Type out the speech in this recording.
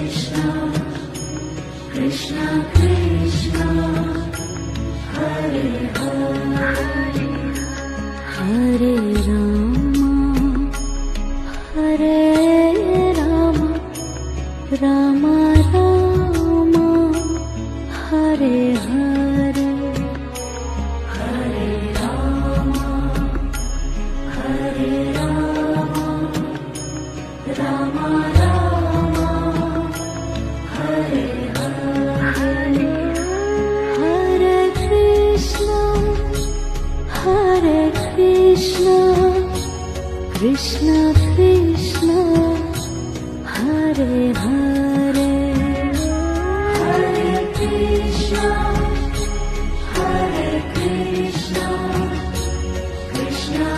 Krishna Krishna Hare Hare Hare Rama Hare Rama Rama Rama Hare Hare Hare Rama Hare Rama Rama Rama Hare Hare Hare Krishna Krishna Krishna Hare Hare Hare Krishna Krishna